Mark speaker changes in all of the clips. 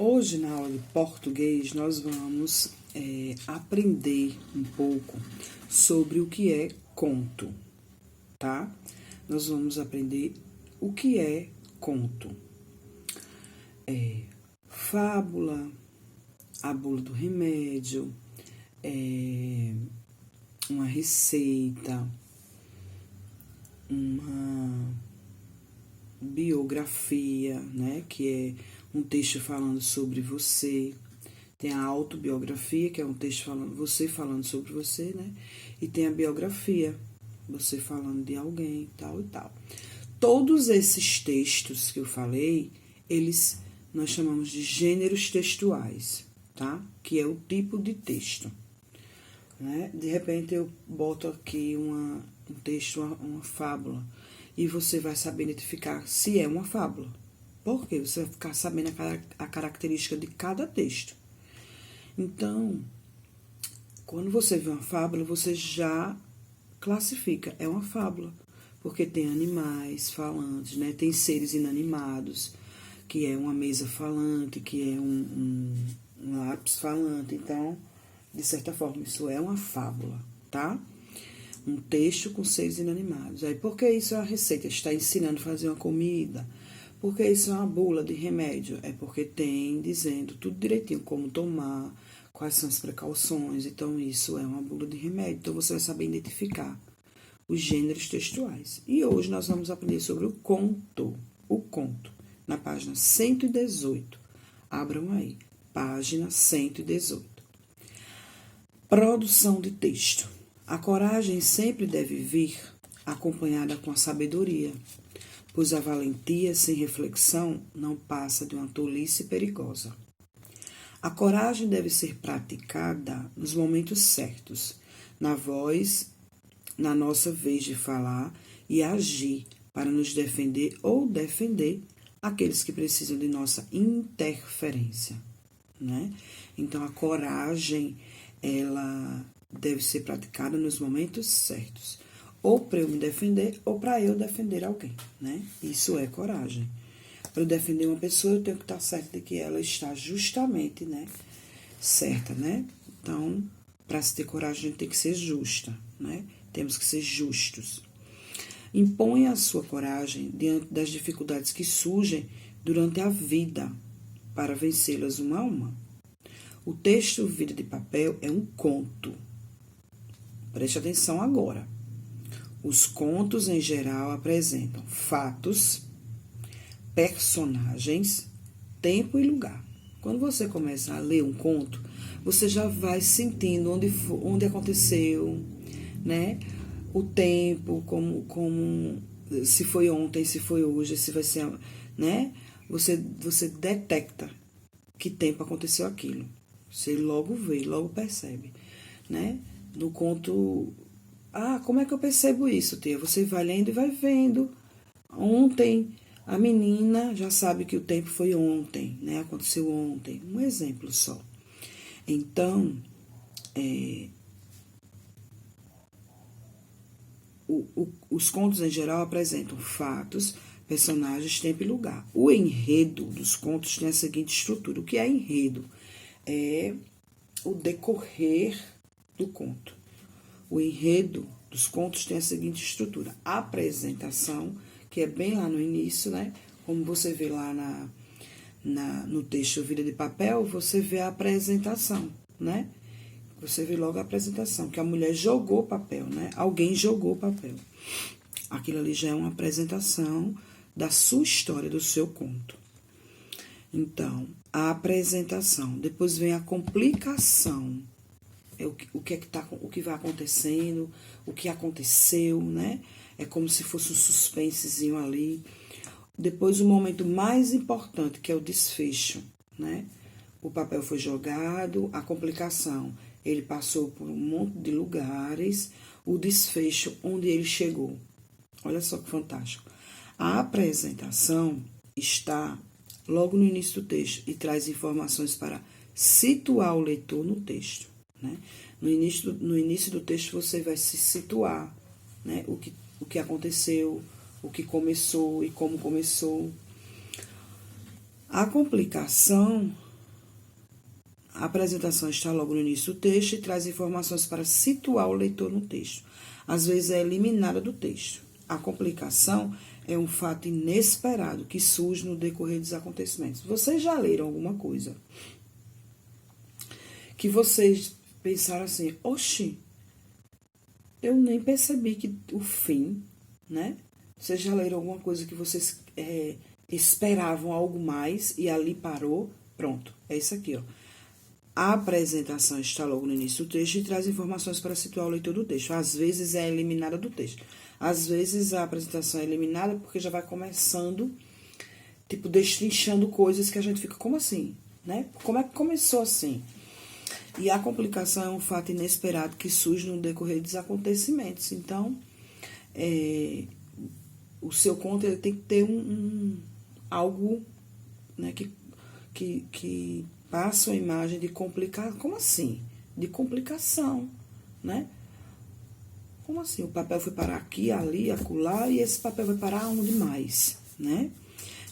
Speaker 1: Hoje, na aula de português, nós vamos aprender um pouco sobre o que é conto, tá? Nós vamos aprender o que é conto. Fábula, a bula do remédio, uma receita, uma biografia, né, que é um texto falando sobre você. Tem a autobiografia, que é um texto falando você falando sobre você, né? E tem a biografia, você falando de alguém, tal e tal. Todos esses textos que eu falei, nós chamamos de gêneros textuais, tá? Que é o tipo de texto, né? De repente eu boto aqui um texto, uma fábula, e você vai saber identificar se é uma fábula. Por quê? Você vai ficar sabendo a característica de cada texto. Então, quando você vê uma fábula, você já classifica, é uma fábula. Porque tem animais falantes, né? Tem seres inanimados, que é uma mesa falante, que é um lápis falante. Então, de certa forma, isso é uma fábula, tá? Um texto com seres inanimados. Aí, por que isso é uma receita? Está ensinando a fazer uma comida. Por que isso é uma bula de remédio? É porque tem dizendo tudo direitinho, como tomar, quais são as precauções. Então, isso é uma bula de remédio. Então, você vai saber identificar os gêneros textuais. E hoje nós vamos aprender sobre o conto. O conto, na página 118. Abram aí, página 118. Produção de texto. A coragem sempre deve vir acompanhada com a sabedoria, pois a valentia sem reflexão não passa de uma tolice perigosa. A coragem deve ser praticada nos momentos certos, na nossa vez de falar e agir para nos defender ou defender aqueles que precisam de nossa interferência, né? Então, a coragem, ela deve ser praticada nos momentos certos, ou para eu me defender, ou para eu defender alguém, né? Isso é coragem. Para eu defender uma pessoa, eu tenho que estar certa de que ela está justamente, né, certa, né? Então, para se ter coragem, a gente tem que ser justa, né? Temos que ser justos. Imponha a sua coragem diante das dificuldades que surgem durante a vida, para vencê-las uma a uma. O texto Vida de Papel é um conto. Preste atenção agora. Os contos, em geral, apresentam fatos, personagens, tempo e lugar. Quando você começa a ler um conto, você já vai sentindo onde aconteceu, né? O tempo, como se foi ontem, se foi hoje, se vai ser, né? Você detecta que tempo aconteceu aquilo. Você logo vê, logo percebe, né? No conto, como é que eu percebo isso, tia? Você vai lendo e vai vendo. Ontem, a menina já sabe que o tempo foi ontem, né? Aconteceu ontem. Um exemplo só. Então, os contos em geral apresentam fatos, personagens, tempo e lugar. O enredo dos contos tem a seguinte estrutura. O que é enredo? É o decorrer do conto. O enredo dos contos tem a seguinte estrutura. A apresentação, que é bem lá no início, né? Como você vê lá no texto Vida de Papel, você vê a apresentação, né? Você vê logo a apresentação, que a mulher jogou papel, né? Alguém jogou papel. Aquilo ali já é uma apresentação da sua história, do seu conto. Então, a apresentação. Depois vem a complicação. É o que vai acontecendo, o que aconteceu, né? É como se fosse um suspensezinho ali. Depois, o momento mais importante, que é o desfecho, né? O papel foi jogado, a complicação. Ele passou por um monte de lugares, o desfecho, onde ele chegou. Olha só que fantástico. A apresentação está logo no início do texto e traz informações para situar o leitor no texto, né? No início do texto você vai se situar, né? O que aconteceu, o que começou e como começou. A complicação A apresentação está logo no início do texto e traz informações para situar o leitor no texto. Às vezes é eliminada do texto. A complicação é um fato inesperado que surge no decorrer dos acontecimentos. Vocês já leram alguma coisa que vocês pensaram assim, oxi, eu nem percebi que o fim, né? Vocês já leram alguma coisa que vocês esperavam algo mais e ali parou? Pronto, é isso aqui, ó. A apresentação está logo no início do texto e traz informações para situar o leitor do texto. Às vezes é eliminada do texto. Às vezes a apresentação é eliminada porque já vai começando, tipo, destrinchando coisas que a gente fica, como assim? Né? Como é que começou assim? E a complicação é um fato inesperado que surge no decorrer dos acontecimentos. Então, o seu conto ele tem que ter algo, né, que passa uma imagem de complicar. Como assim? De complicação, né? Como assim? O papel foi parar aqui, ali, acolá, e esse papel vai parar onde mais, né?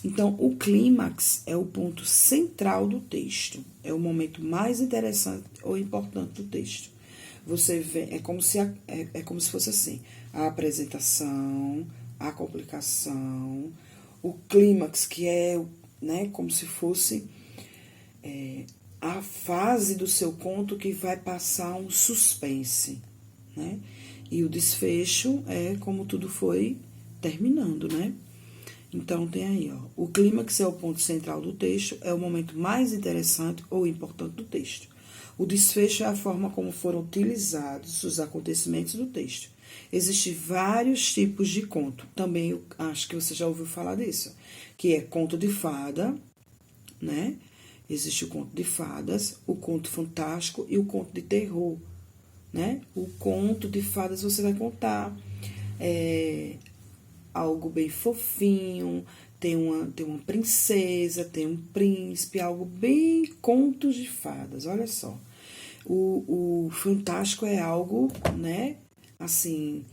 Speaker 1: Então, o clímax é o ponto central do texto. É o momento mais interessante ou importante do texto. Você vê, é como se fosse assim, a apresentação, a complicação, o clímax, que é, né, como se fosse a fase do seu conto que vai passar um suspense, né? E o desfecho é como tudo foi terminando, né? Então, tem aí, ó, o clímax é o ponto central do texto, é o momento mais interessante ou importante do texto. O desfecho é a forma como foram utilizados os acontecimentos do texto. Existem vários tipos de conto. Também eu acho que você já ouviu falar disso, que é conto de fada, né? Existe o conto de fadas, o conto fantástico e o conto de terror, né? O conto de fadas você vai contar algo bem fofinho, tem uma princesa, tem um príncipe, algo bem contos de fadas, olha só. O fantástico é algo, né, assim,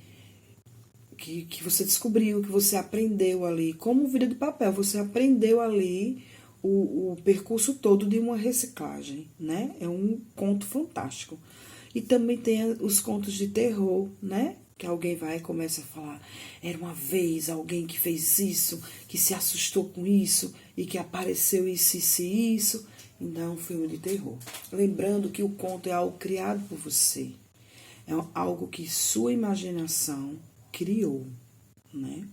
Speaker 1: que você descobriu, que você aprendeu ali, como Vida de Papel, você aprendeu ali o percurso todo de uma reciclagem, né? É um conto fantástico. E também tem os contos de terror, né? Que alguém vai e começa a falar, era uma vez alguém que fez isso, que se assustou com isso, e que apareceu isso, isso e isso. Então, é um filme de terror. Lembrando que o conto é algo criado por você. É algo que sua imaginação criou, né?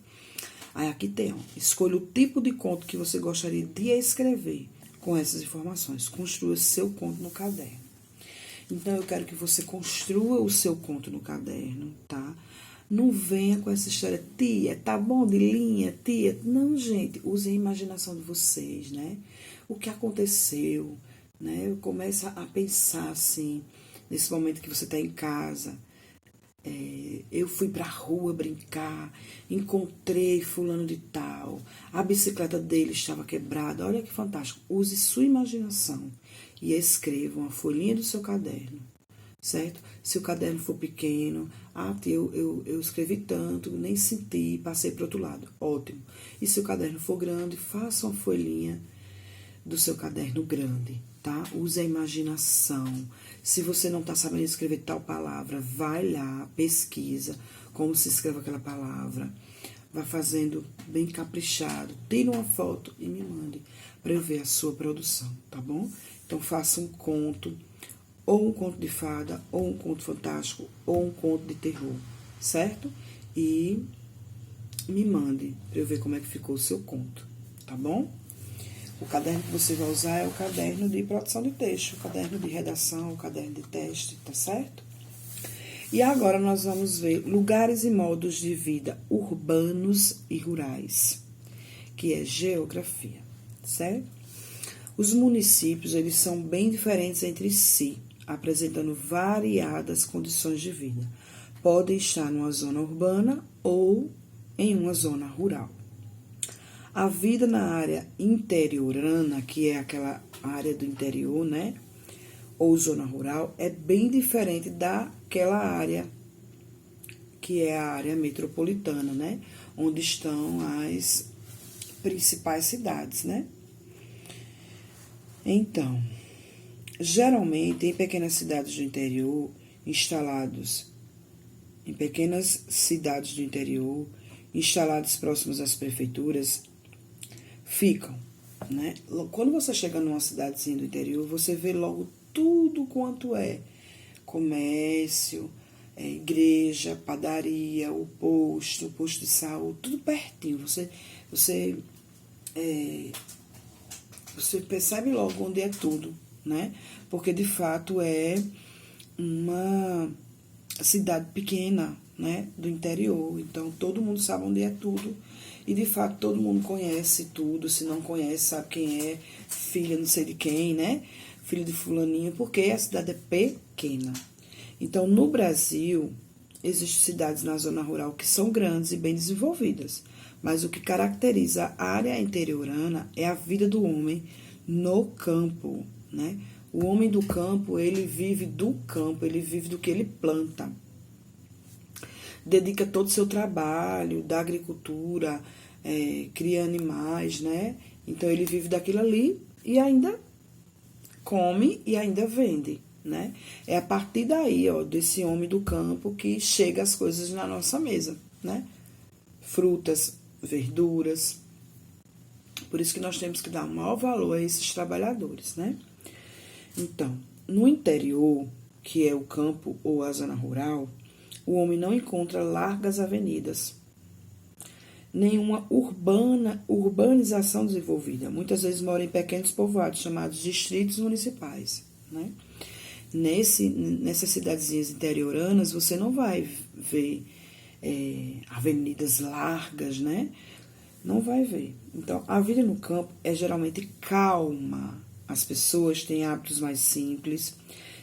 Speaker 1: Aí aqui tem, ó, escolha o tipo de conto que você gostaria de escrever com essas informações. Construa seu conto no caderno. Então, eu quero que você construa o seu conto no caderno, tá? Não venha com essa história, tia, tá bom de linha, tia. Não, gente, use a imaginação de vocês, né? O que aconteceu, né? Começa a pensar, assim, nesse momento que você tá em casa. Eu fui pra rua brincar, encontrei fulano de tal, a bicicleta dele estava quebrada, olha que fantástico. Use sua imaginação e escreva uma folhinha do seu caderno, certo? Se o caderno for pequeno, eu escrevi tanto, nem senti, passei para outro lado, ótimo. E se o caderno for grande, faça uma folhinha do seu caderno grande, tá? Use a imaginação. Se você não está sabendo escrever tal palavra, vai lá, pesquisa como se escreve aquela palavra. Vai fazendo bem caprichado. Tira uma foto e me mande para eu ver a sua produção, tá bom? Então, faça um conto, ou um conto de fada, ou um conto fantástico, ou um conto de terror, certo? E me mande para eu ver como é que ficou o seu conto, tá bom? O caderno que você vai usar é o caderno de produção de texto, o caderno de redação, o caderno de teste, tá certo? E agora nós vamos ver lugares e modos de vida urbanos e rurais, que é geografia, certo? Os municípios, eles são bem diferentes entre si, apresentando variadas condições de vida. Podem estar numa zona urbana ou em uma zona rural. A vida na área interiorana, que é aquela área do interior, né? Ou zona rural, é bem diferente daquela área que é a área metropolitana, né? Onde estão as principais cidades, né? Então, Geralmente, em pequenas cidades do interior, instalados em pequenas cidades do interior, instalados próximos às prefeituras, ficam, né? Quando você chega numa cidadezinha do interior, você vê logo tudo quanto é comércio, igreja, padaria, o posto de saúde, tudo pertinho. Você percebe logo onde é tudo, né? Porque de fato é uma cidade pequena, né? Do interior. Então todo mundo sabe onde é tudo. E de fato todo mundo conhece tudo. Se não conhece, sabe quem é, filha não sei de quem, né? Filho de fulaninho, porque a cidade é pequena. Então, no Brasil, existem cidades na zona rural que são grandes e bem desenvolvidas. Mas o que caracteriza a área interiorana é a vida do homem no campo, né? O homem do campo, ele vive do campo, ele vive do que ele planta. Dedica todo o seu trabalho da agricultura, cria animais, né? Então, ele vive daquilo ali e ainda come e ainda vende, né? É a partir daí, ó, desse homem do campo que chega as coisas na nossa mesa, né? Frutas, verduras. Por isso que nós temos que dar um maior valor a esses trabalhadores, né? Então, no interior, que é o campo ou a zona rural, o homem não encontra largas avenidas, nenhuma urbanização desenvolvida. Muitas vezes mora em pequenos povoados chamados distritos municipais, né? Nessas cidadezinhas interioranas, você não vai ver avenidas largas, né? Não vai ver. Então, a vida no campo é geralmente calma. As pessoas têm hábitos mais simples,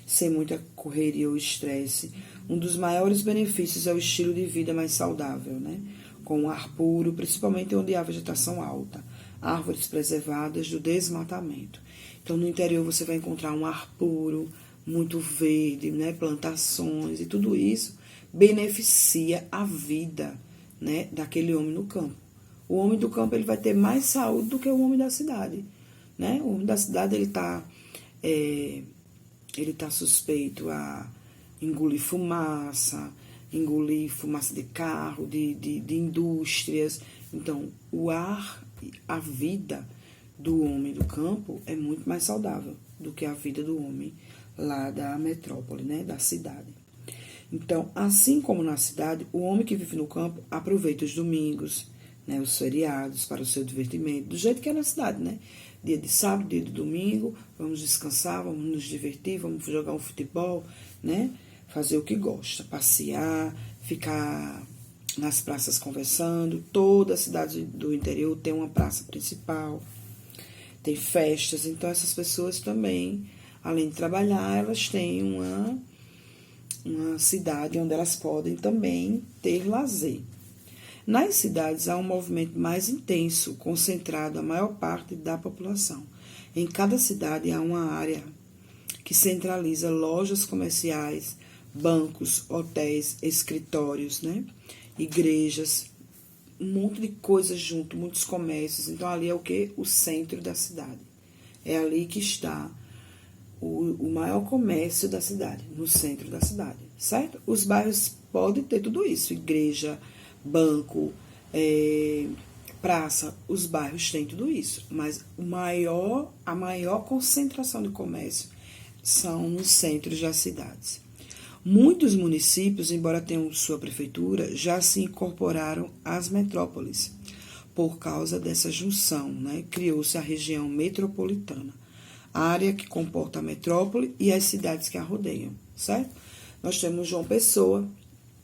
Speaker 1: sem muita correria ou estresse. Um dos maiores benefícios é o estilo de vida mais saudável, né? Com ar puro, principalmente onde há vegetação alta, árvores preservadas do desmatamento. Então, no interior você vai encontrar um ar puro, muito verde, né? Plantações, e tudo isso beneficia a vida, né? Daquele homem no campo. O homem do campo ele vai ter mais saúde do que o homem da cidade, né? O homem da cidade ele tá suspeito a engolir fumaça de carro, de indústrias. Então, o ar, a vida do homem do campo é muito mais saudável do que a vida do homem lá da metrópole, né, da cidade. Então, assim como na cidade, o homem que vive no campo aproveita os domingos, né, os feriados para o seu divertimento, do jeito que é na cidade, né? Dia de sábado, dia de domingo, vamos descansar, vamos nos divertir, vamos jogar um futebol, né? Fazer o que gosta, passear, ficar nas praças conversando. Toda a cidade do interior tem uma praça principal, tem festas, então essas pessoas também, além de trabalhar, elas têm uma cidade onde elas podem também ter lazer. Nas cidades há um movimento mais intenso, concentrado a maior parte da população. Em cada cidade há uma área que centraliza lojas comerciais, bancos, hotéis, escritórios, né? Igrejas, um monte de coisas junto, muitos comércios. Então, ali é o quê? O centro da cidade. É ali que está o maior comércio da cidade, no centro da cidade, certo? Os bairros podem ter tudo isso, igreja, banco, praça, os bairros têm tudo isso, mas a maior concentração de comércio são nos centros das cidades. Muitos municípios, embora tenham sua prefeitura, já se incorporaram às metrópoles. Por causa dessa junção, né, criou-se a região metropolitana, a área que comporta a metrópole e as cidades que a rodeiam, certo? Nós temos João Pessoa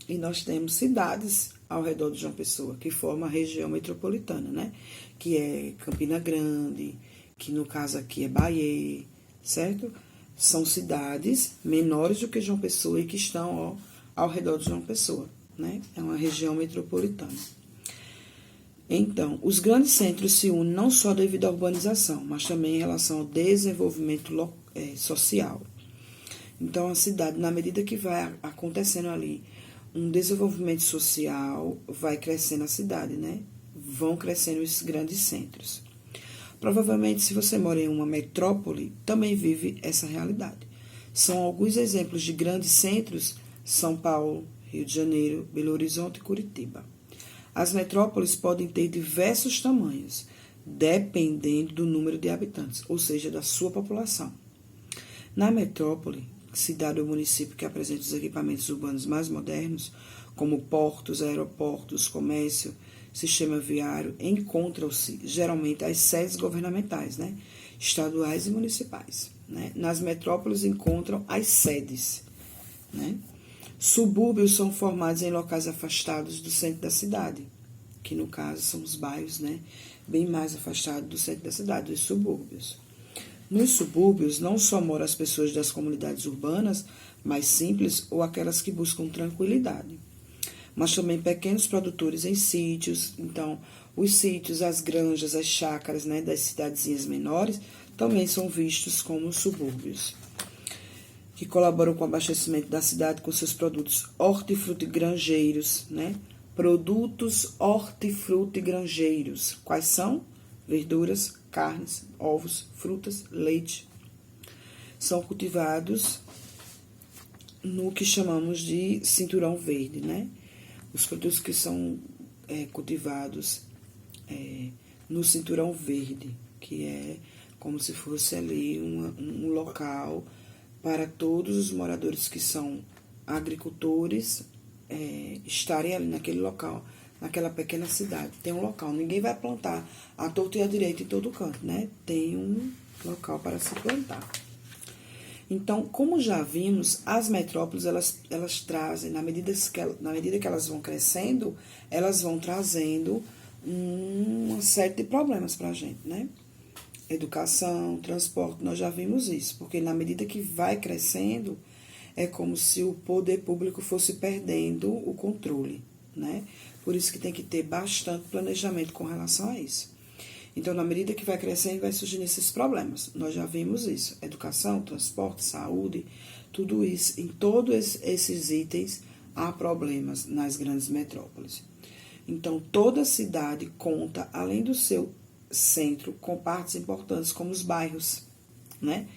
Speaker 1: e nós temos cidades ao redor de João Pessoa, que formam a região metropolitana, né? Que é Campina Grande, que no caso aqui é Bahia, certo? São cidades menores do que João Pessoa e que estão ao redor de João Pessoa, né? É uma região metropolitana. Então, os grandes centros se unem não só devido à urbanização, mas também em relação ao desenvolvimento social. Então, a cidade, na medida que vai acontecendo ali um desenvolvimento social, vai crescendo a cidade, né? Vão crescendo esses grandes centros. Provavelmente, se você mora em uma metrópole, também vive essa realidade. São alguns exemplos de grandes centros: São Paulo, Rio de Janeiro, Belo Horizonte e Curitiba. As metrópoles podem ter diversos tamanhos, dependendo do número de habitantes, ou seja, da sua população. Na metrópole, cidade ou município que apresenta os equipamentos urbanos mais modernos, como portos, aeroportos, comércio, sistema viário, encontram-se geralmente as sedes governamentais, né? Estaduais e municipais. Né? Nas metrópoles encontram as sedes. Né? Subúrbios são formados em locais afastados do centro da cidade, que no caso são os bairros, né? Bem mais afastados do centro da cidade, os subúrbios. Nos subúrbios não só moram as pessoas das comunidades urbanas mais simples ou aquelas que buscam tranquilidade, mas também pequenos produtores em sítios. Então, os sítios, as granjas, as chácaras, né, das cidadezinhas menores também são vistos como subúrbios, que colaboram com o abastecimento da cidade com seus produtos hortifrutigranjeiros, né? Produtos hortifrutigranjeiros. Quais são? Verduras, carnes, ovos, frutas, leite. São cultivados no que chamamos de cinturão verde, né? Os produtos que são cultivados no cinturão verde, que é como se fosse ali um local para todos os moradores que são agricultores estarem ali naquele local, naquela pequena cidade. Tem um local, ninguém vai plantar à torta e à direita em todo canto, né? Tem um local para se plantar. Então, como já vimos, as metrópoles, elas trazem, na medida que elas vão crescendo, elas vão trazendo uma série de problemas para a gente, né? Educação, transporte, nós já vimos isso, porque na medida que vai crescendo, é como se o poder público fosse perdendo o controle, né? Por isso que tem que ter bastante planejamento com relação a isso. Então, na medida que vai crescendo, vai surgindo esses problemas. Nós já vimos isso. Educação, transporte, saúde, tudo isso. Em todos esses itens, há problemas nas grandes metrópoles. Então, toda cidade conta, além do seu centro, com partes importantes, como os bairros, né?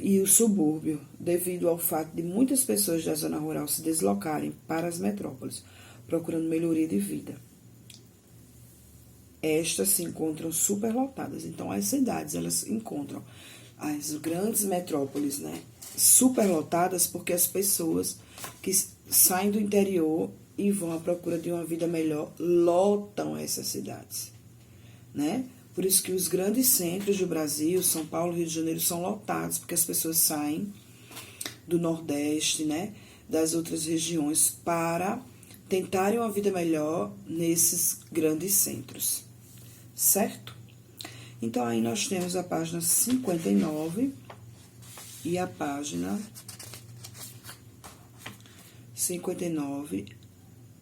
Speaker 1: E o subúrbio, devido ao fato de muitas pessoas da zona rural se deslocarem para as metrópoles, procurando melhoria de vida. Estas se encontram superlotadas. Então, as cidades, elas encontram as grandes metrópoles, né, superlotadas, porque as pessoas que saem do interior e vão à procura de uma vida melhor lotam essas cidades, né? Por isso que os grandes centros do Brasil, São Paulo, Rio de Janeiro, são lotados, porque as pessoas saem do Nordeste, né, das outras regiões, para tentarem uma vida melhor nesses grandes centros. Certo? Então, aí nós temos a página 59 e a página 59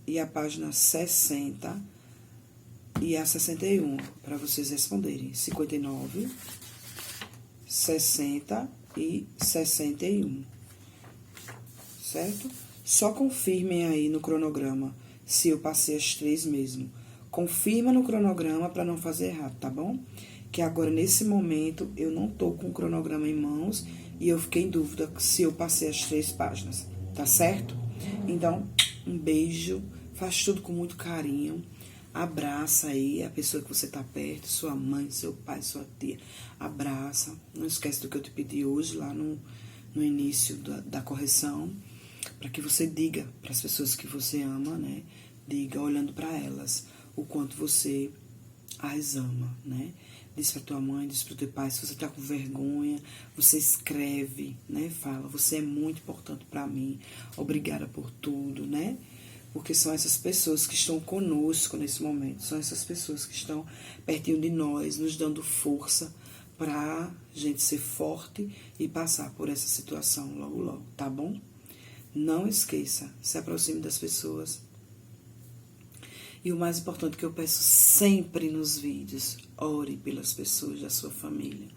Speaker 1: e a página 60 e a 61, para vocês responderem. 59, 60 e 61. Certo? Só confirmem aí no cronograma se eu passei as 3 mesmo. Confirma no cronograma para não fazer errado, tá bom? Que agora, nesse momento, eu não tô com o cronograma em mãos e eu fiquei em dúvida se eu passei as 3 páginas, tá certo? Então, um beijo, faz tudo com muito carinho, abraça aí a pessoa que você tá perto, sua mãe, seu pai, sua tia, abraça. Não esquece do que eu te pedi hoje lá no início da correção, para que você diga para as pessoas que você ama, né? Diga olhando para elas o quanto você as ama, né? Diz pra tua mãe, diz pro teu pai, se você tá com vergonha, você escreve, né? Fala, você é muito importante para mim, obrigada por tudo, né? Porque são essas pessoas que estão conosco nesse momento, são essas pessoas que estão pertinho de nós, nos dando força pra gente ser forte e passar por essa situação logo, logo, tá bom? Não esqueça, se aproxime das pessoas. E o mais importante que eu peço sempre nos vídeos, ore pelas pessoas da sua família,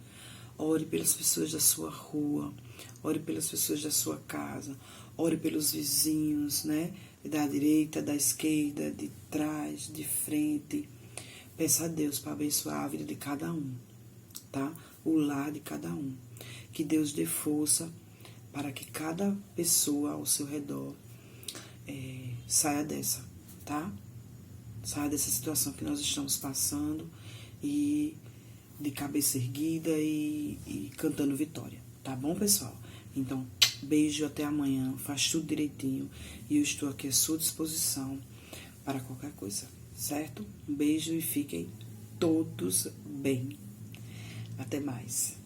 Speaker 1: ore pelas pessoas da sua rua, ore pelas pessoas da sua casa, ore pelos vizinhos, né? Da direita, da esquerda, de trás, de frente. Peça a Deus para abençoar a vida de cada um, tá? O lar de cada um. Que Deus dê força para que cada pessoa ao seu redor saia dessa, tá? Saia dessa situação que nós estamos passando e de cabeça erguida e cantando vitória, tá bom, pessoal? Então, beijo, até amanhã, faz tudo direitinho e eu estou aqui à sua disposição para qualquer coisa, certo? Um beijo e fiquem todos bem. Até mais.